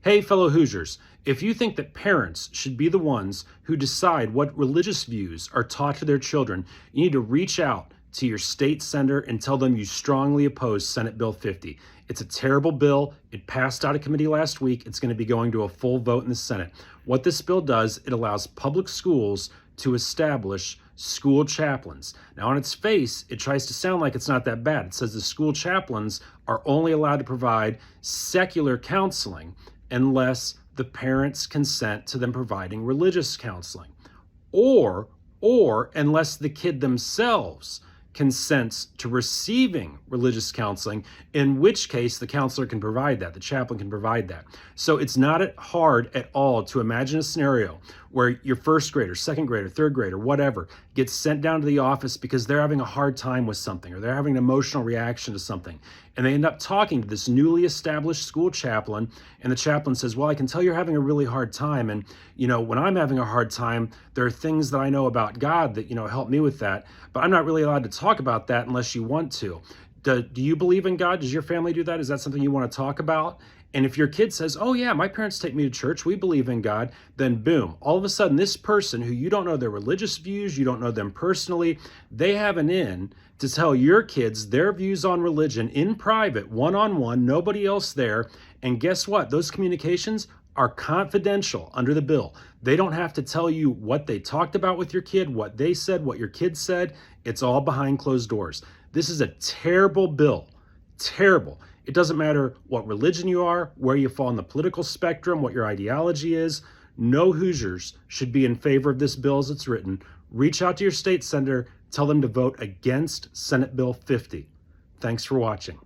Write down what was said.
Hey, fellow Hoosiers, if you think that parents should be the ones who decide what religious views are taught to their children, you need to reach out to your state senator and tell them you strongly oppose Senate Bill 50. It's a terrible bill. It passed out of committee last week. It's going to be going to a full vote in the Senate. What this bill does, it allows public schools to establish school chaplains. Now, on its face, it tries to sound like it's not that bad. It says the school chaplains are only allowed to provide secular counseling unless the parents consent to them providing religious counseling, or unless the kid themselves consents to receiving religious counseling, in which case the counselor can provide that, the chaplain can provide that. So it's not hard at all to imagine a scenario where your first grader, second grader, third grader, whatever, gets sent down to the office because they're having a hard time with something or they're having an emotional reaction to something. And they end up talking to this newly established school chaplain, and the chaplain says, well, I can tell you're having a really hard time. And, when I'm having a hard time, there are things that I know about God that, help me with that. But I'm not really allowed to talk about that unless you want to. Do you believe in God? Does your family do that? Is that something you want to talk about? And if your kid says, oh yeah, my parents take me to church, we believe in God, then boom, all of a sudden this person who you don't know their religious views, you don't know them personally, they have an in to tell your kids their views on religion in private, one-on-one, nobody else there. And guess what? Those communications are confidential under the bill. They don't have to tell you what they talked about with your kid, what they said, what your kid said. It's all behind closed doors. This is a terrible bill, terrible. It doesn't matter what religion you are, where you fall on the political spectrum, what your ideology is. No Hoosiers should be in favor of this bill as it's written. Reach out to your state senator, tell them to vote against Senate Bill 50. Thanks for watching.